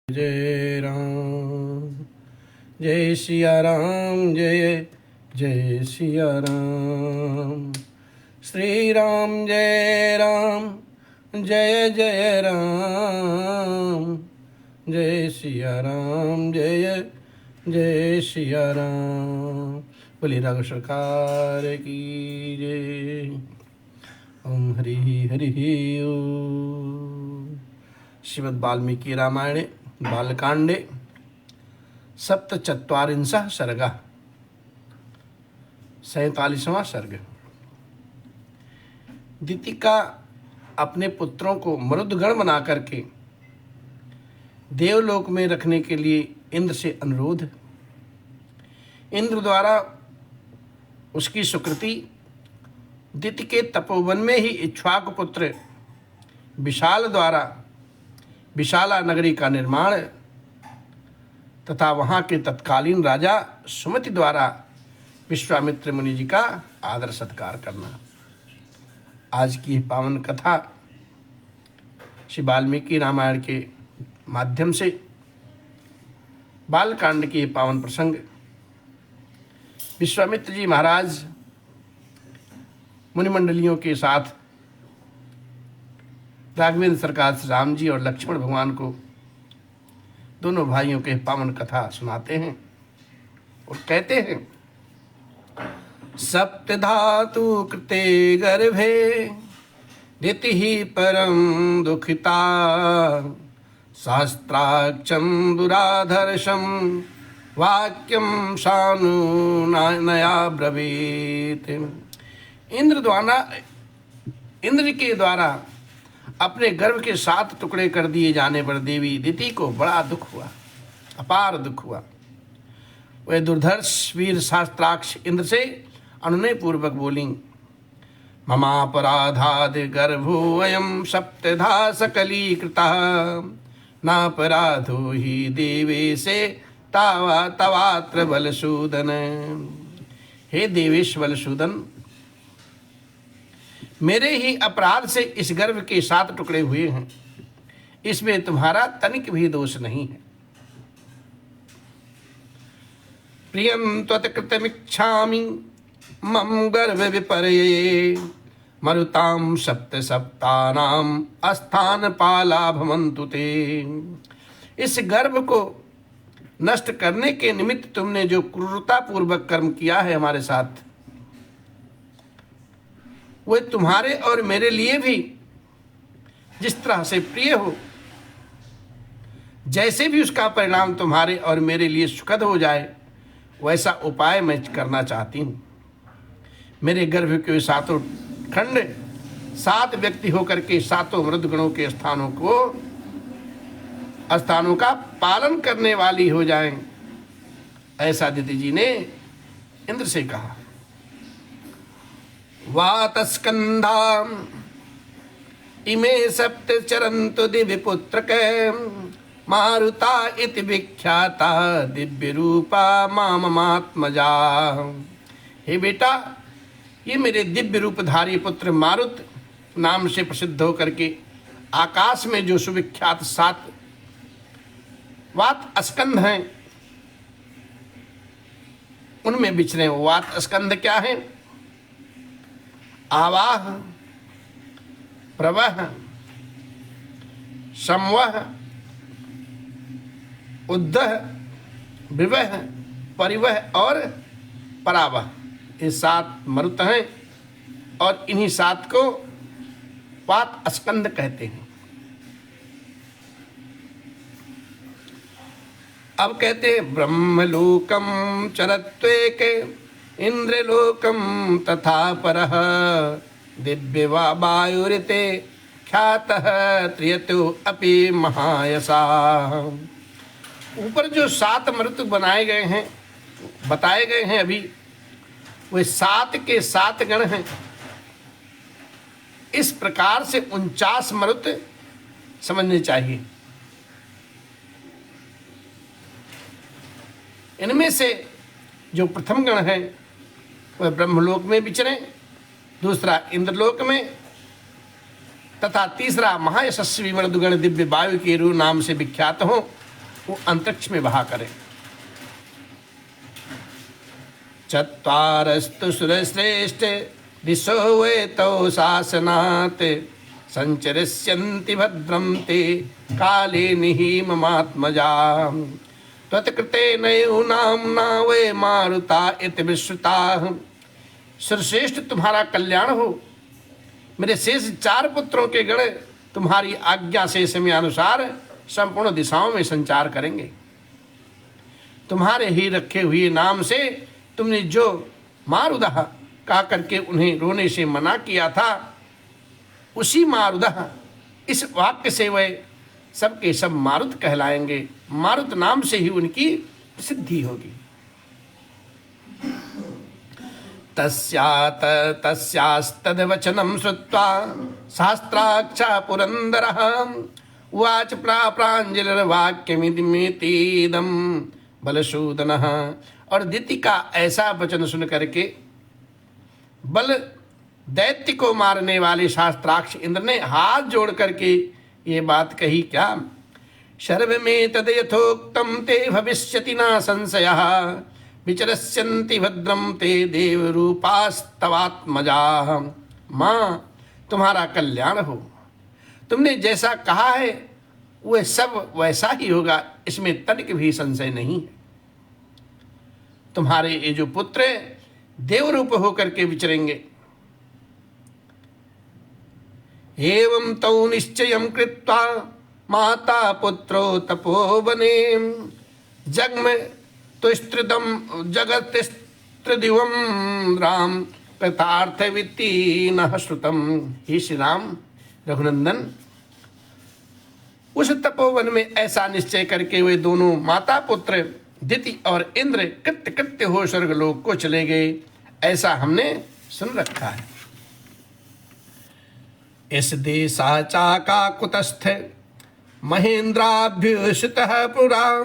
जय राम जय सिया राम जय जय सिया राम। श्री राम जय जय राम जय सिया राम जय जय सिया राम। बोलिए राघव सरकार की जय। ओम हरि हरि ओम। श्रीमद् वाल्मीकि रामायणे बालकांडे सप्तचत्वारिंशः सर्गः 47वां सर्ग। दिति का अपने पुत्रों को मरुदगण बना करके देवलोक में रखने के लिए इंद्र से अनुरोध। इंद्र द्वारा उसकी सुकृति दिति के तपोवन में ही इक्ष्वाकु पुत्र विशाल द्वारा विशाला नगरी का निर्माण तथा वहाँ के तत्कालीन राजा सुमति द्वारा विश्वामित्र मुनि जी का आदर सत्कार करना। आज की पावन कथा श्री वाल्मीकि रामायण के माध्यम से बालकांड के पावन प्रसंग। विश्वामित्र जी महाराज मुनिमंडलियों के साथ राघवेंद्र सरकार श्री राम जी और लक्ष्मण भगवान को दोनों भाइयों के पावन कथा सुनाते हैं और कहते हैं, सप्तधातु कृते गर्भे दिति ही परम दुखिता शास्त्राक्षं दुराधर्षं वाक्यं शानु नया ब्रवीत। इंद्र के द्वारा अपने गर्भ के 7 टुकड़े कर दिए जाने पर देवी दिति को बड़ा दुख हुआ, अपार दुख हुआ। वह दुर्धर्ष वीर शास्त्राक्ष इंद्र से अनुनय पूर्वक बोली, ममापराधाद गर्भो अयम सप्तधा सकलीकृता नापराधो ही देवे से तावा तवात्र बलसूदन। हे देवेश बलसूदन, मेरे ही अपराध से इस गर्भ के 7 टुकड़े हुए हैं, इसमें तुम्हारा तनिक भी दोष नहीं है। प्रियं त्वत्कृतमिच्छामि मम गर्भ विपर्यये मरुतां सप्त सप्तानां अस्थान पाला भवन्तु ते। इस गर्भ को नष्ट करने के निमित्त तुमने जो क्रूरता पूर्वक कर्म किया है हमारे साथ, वह तुम्हारे और मेरे लिए भी जिस तरह से प्रिय हो, जैसे भी उसका परिणाम तुम्हारे और मेरे लिए सुखद हो जाए, वैसा उपाय मैं करना चाहती हूँ। मेरे गर्भ के 7 खंड 7 व्यक्ति होकर के 7 मृदगणों के स्थानों का पालन करने वाली हो जाएं, ऐसा दिति जी ने इंद्र से कहा। वातस्कंधा इमे सप्त चरन्तु दिव्यपुत्रके मारुता इति विख्याता दिव्य रूपा माममात्मजा। हे बेटा, ये मेरे दिव्य रूपधारी पुत्र मारुत नाम से प्रसिद्ध होकर के आकाश में जो सुविख्यात 7 वात स्कंध हैं, उनमें विचरे। वात स्कंध क्या है? आवाह, प्रवह, समवह, उद्धह, विवह, परिवह और परावह। ये 7 मरुत हैं और इन्हीं 7 को वात स्कंध कहते हैं। अब कहते हैं, ब्रह्मलोकम चरत्वेके इंद्रलोकम तथा परः दिव्य वायुरिते ख्यातः त्रियतो अपि महायसा। ऊपर जो 7 मरुत बनाए गए हैं, बताए गए हैं अभी, वे 7 के 7 गण हैं। इस प्रकार से 49 मरुत समझने चाहिए। इनमें से जो प्रथम गण है वह ब्रह्मलोक में विचरे, दूसरा इंद्रलोक में तथा तीसरा महायशस्वी मृदुगण दिव्य वायु के रू नाम से विख्यात हो वो अंतरिक्ष में बहा करें। चत्वारस्तु सुरश्रेष्ठ दिशो वे तो शासनात् संचरिष्यन्ति भद्रं ते काले निहि ममात्मजा त्वत्कृते नयो नाम्ना वे मारुता इति विश्रुताः। सुरश्रेष्ठ तुम्हारा कल्याण हो। मेरे शेष 4 पुत्रों के गण तुम्हारी आज्ञा से समयानुसार संपूर्ण दिशाओं में संचार करेंगे। तुम्हारे ही रखे हुए नाम से तुमने जो मारुदह कहा करके उन्हें रोने से मना किया था, उसी मारुदह इस वाक्य से वे सबके सब मारुत कहलाएंगे। मारुत नाम से ही उनकी सिद्धि होगी। तस्यास्तद्वचनं श्रुत्वा शास्त्राक्षा पुरंदरः उवाच प्राञ्जलिर्वाक्यमिदं बलशूदनः। और दिति का ऐसा वचन सुन करके बल दैत्य को मारने वाले शास्त्राक्ष इंद्र ने हाथ जोड़ करके ये बात कही, क्या सर्वमें तद यथोक्तं ते भविष्यति न संशयः विचरस्यन्ति भद्रं ते देव रूपास्तवात्मजाः। माँ, तुम्हारा कल्याण हो। तुमने जैसा कहा है वह सब वैसा ही होगा, इसमें तनिक भी संशय नहीं है। तुम्हारे ये जो पुत्र देव रूप होकर के विचरेंगे। एवं तौ निश्चयं कृत्वा माता पुत्रो तपोवने जग्म तुस्त्रिदं जगत्स्त्रिदिवं राम कृतार्थवित्ति न श्रुतम। हे श्री राम रघुनंदन, उस तपोवन में ऐसा निश्चय करके वे दोनों माता पुत्र दिति और इंद्र कृत्य कृत्य हो स्वर्गलोक को चले गए, ऐसा हमने सुन रखा है। इस देशाचा कुतस्थ महेन्द्राभ्युषितः पुरा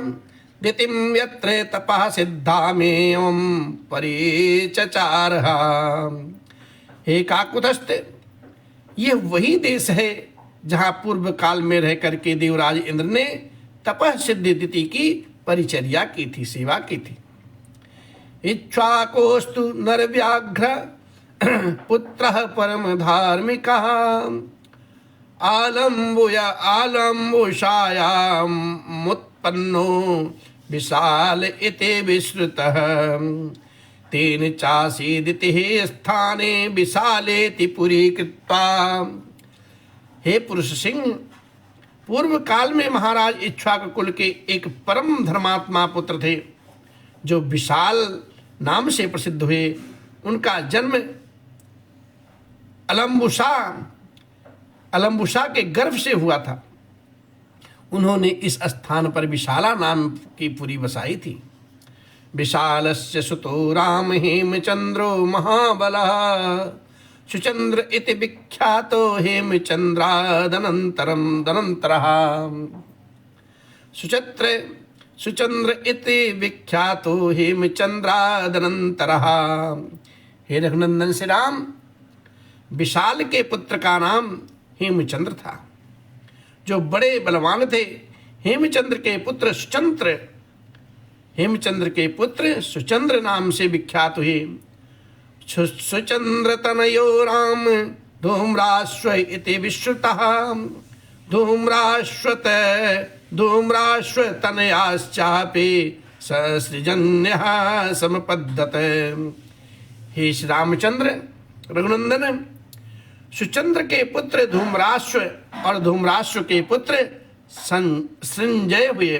दितिं यत्र तपः सिद्धामेवं परिचचारः। हे काकुतस्थ, ये वही देश है जहाँ पूर्व काल में रह करके देवराज इंद्र ने तपः सिद्धि दिति की परिचर्या की थी, सेवा की थी। इक्ष्वाकोस्तु नरव्याघ्र पुत्रः परम धार्मिकः आलम्बुषायामुत्पन्नो विशाल इति विश्रुतः तेन चासीदिति स्थाने विशालेति पुरी कृत्वा। हे पुरुष सिंह, पूर्व काल में महाराज इक्ष्वाक कुल के एक परम धर्मात्मा पुत्र थे जो विशाल नाम से प्रसिद्ध हुए। उनका जन्म अलम्बुसा के गर्भ से हुआ था। उन्होंने इस स्थान पर विशाला नाम की पुरी बसाई थी। विशालस्य सुतो राम हेमचंद्रो महाबलः सुचंद्र इति विख्यातो हेमचंद्रादनंतरम दनंतरः। सुचंद्र इति विख्यातो हेमचंद्रादनंतरः। हे रघुनंदन श्री राम, विशाल के पुत्र का नाम हेमचंद्र था, जो बड़े बलवान थे। हेमचंद्र के पुत्र सुचंद्र, हेमचंद्र के पुत्र सुचंद्र नाम से विख्यात हुए। सुचंद्र तनयो राम धूम्राश्व इति विश्रुतः धूम्राश्व तनयाश्चापि ससृजन्यः समपद्धत। हे श्री रामचंद्र रघुनंदन, सुचंद्र के पुत्र धूम्राश्व और धूम्राश्व के पुत्र सृंजय हुए।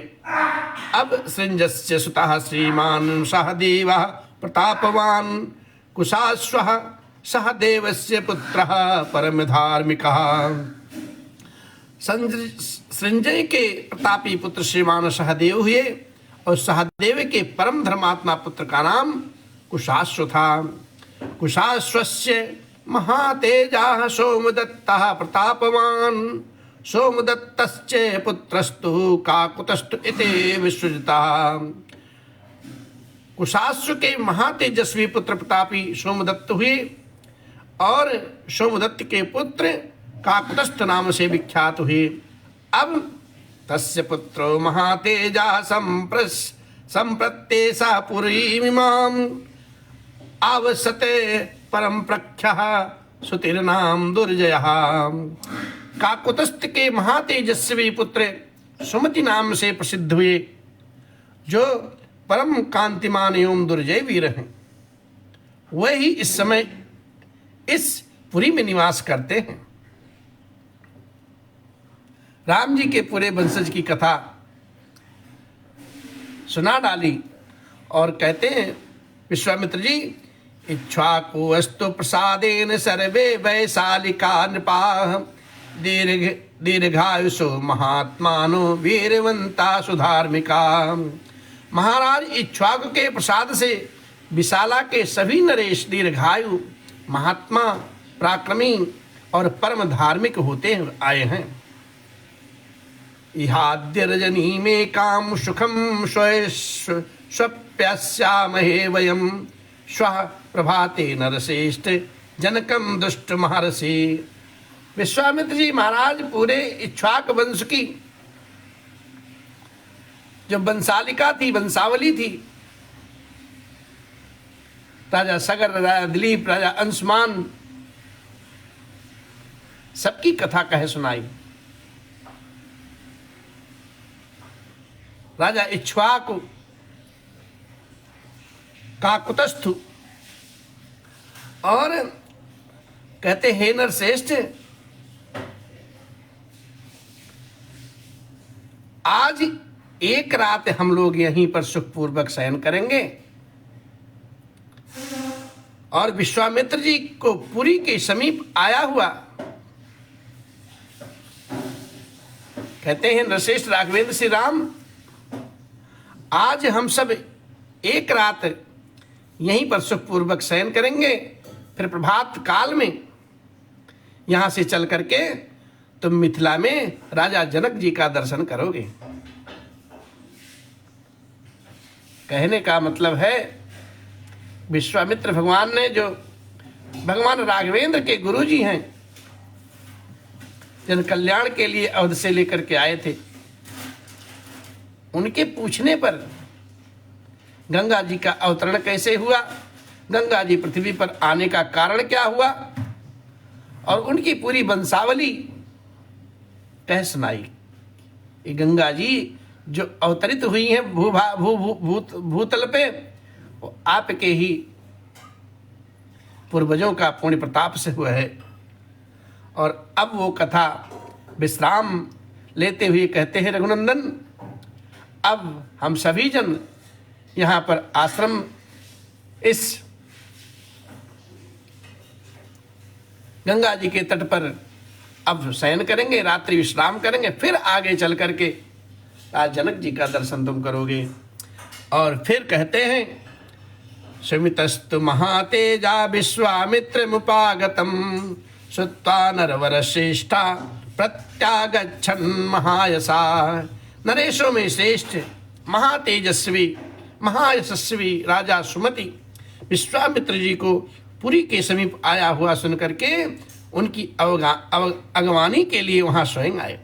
अब सृंजस्य सुतः श्रीमान सहदेवः प्रतापवान कुशाश्वः सहदेवस्य पुत्रः परम धार्मिकः। सृंजय के प्रतापी पुत्र श्रीमान सहदेव हुए और सहदेव के परम धर्मात्मा पुत्र का नाम कुशाश्व था। कुशाश्वस्य महातेजाः सोमदत्तः प्रतापवान सोमदत्तस्य पुत्रस्तु काकुतस्तु इति विश्रुतः। कुशाश्व के महातेजस्वी पुत्र प्रतापी सोमदत्त हुए और सोमदत्त के पुत्र काकुतस्थ नाम से विख्यात हुए। अब तस्य पुत्रो महातेजा संप्रत्येषा पुरीमिमाम् आवसते परम प्रख्यः सुतिर्नाम दुर्जयः। काकुतस्थ के महातेजस्वी पुत्र सुमति नाम से प्रसिद्ध हुए, जो परम कांतिमान एवं दुर्जय वीर हैं, वही इस समय इस पुरी में निवास करते हैं। राम जी के पूरे वंशज की कथा सुना डाली और कहते हैं विश्वामित्र जी, इक्ष्वाकु अस्तु प्रसादेन सर्वे वैशालिका नृपाः दीर्घायुषो महात्मानो वीरवंता सुधार्मिका। महाराज इक्ष्वाकु के प्रसाद से विशाला के सभी नरेश दीर्घायु, महात्मा, पराक्रमी और परम धार्मिक होते आए हैं। इहाद्य रजनी में काम सुखम स्वप्यास्यामहे वयम श्वः प्रभाते नरश्रेष्ठ जनकम दुष्ट महर्षि। विश्वामित्र जी महाराज पूरे इक्ष्वाक वंश की जो वंशालिका थी, वंशावली थी, राजा सगर, राजा दिलीप, राजा अंशुमान, सबकी कथा कह सुनाई। राजा इक्ष्वाकु काकुतस्थु और कहते हे नरश्रेष्ठ, आज एक रात हम लोग यहीं पर सुखपूर्वक शयन करेंगे और विश्वामित्र जी को पुरी के समीप आया हुआ कहते हैं नरश्रेष्ठ राघवेंद्र श्री राम, आज हम सब एक रात यहीं पर सुखपूर्वक शयन करेंगे, फिर प्रभात काल में यहां से चल करके तुम मिथिला में राजा जनक जी का दर्शन करोगे। कहने का मतलब है विश्वामित्र भगवान ने, जो भगवान राघवेंद्र के गुरु जी हैं, जन कल्याण के लिए अवध से लेकर के आए थे, उनके पूछने पर गंगा जी का अवतरण कैसे हुआ, गंगा जी पृथ्वी पर आने का कारण क्या हुआ, और उनकी पूरी वंशावली कह सुनाई। ये गंगा जी जो अवतरित हुई हैं भूतल पे, वो आपके ही पूर्वजों का पुण्य प्रताप से हुआ है। और अब वो कथा विश्राम लेते हुए कहते हैं रघुनंदन, अब हम सभी जन यहाँ पर आश्रम इस गंगा जी के तट पर अब शयन करेंगे, रात्रि विश्राम करेंगे, फिर आगे चल करके राज जनक जी का दर्शन तुम करोगे। और फिर कहते हैं सुमितस्तु महातेजा विश्वामित्र मुपागतम श्रुत्वा नरवर श्रेष्ठा प्रत्यागच्छन् महायशा। नरेशों में श्रेष्ठ महातेजस्वी महायशस्वी राजा सुमति विश्वामित्र जी को पुरी के समीप आया हुआ सुनकर के उनकी अगवानी के लिए वहां स्वयं आए।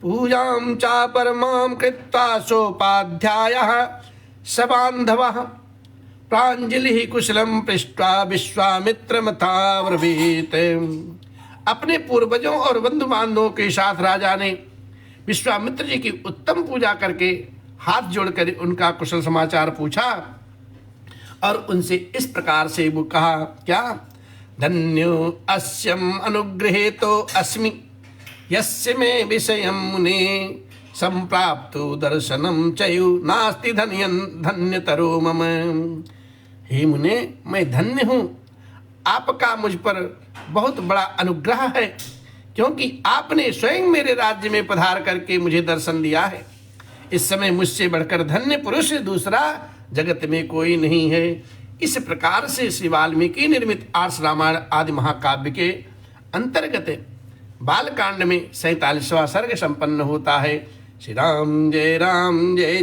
पूजां चा परमां कृत्वा सोपाध्यायः सबान्धवः प्राञ्जलिः कुशलं पृष्ट्वा विश्वामित्रमथाब्रवीत्। अपने पूर्वजों और बंधु बांधवों के साथ राजा ने विश्वामित्र जी की उत्तम पूजा करके हाथ जोड़कर उनका कुशल समाचार पूछा और उनसे इस प्रकार से वो कहा, क्या धन्यो अस्यम अनुगृहीतो अस्मि यस्य मे विषयं मुने संप्राप्तो दर्शनम चयु नास्ति धन्यतरो मम। हे मुने, मैं धन्य हूँ, आपका मुझ पर बहुत बड़ा अनुग्रह है, क्योंकि आपने स्वयं मेरे राज्य में पधार करके मुझे दर्शन दिया है। इस समय मुझसे बढ़कर धन्य पुरुष दूसरा जगत में कोई नहीं है। इस प्रकार से श्री वाल्मीकि निर्मित आर्ष रामायण आदि महाकाव्य के अंतर्गत बालकांड में 47वां सर्ग संपन्न होता है। श्री राम जय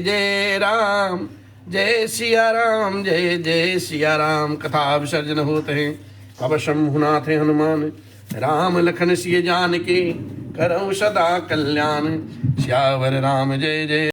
जय राम, जय सिया राम जय जय सिया राम। कथा विसर्जन होते हैं। अब शंभुनाथ हनुमान राम लखन सिय जान के, करहु सदा कल्याण। सियावर राम जय जय।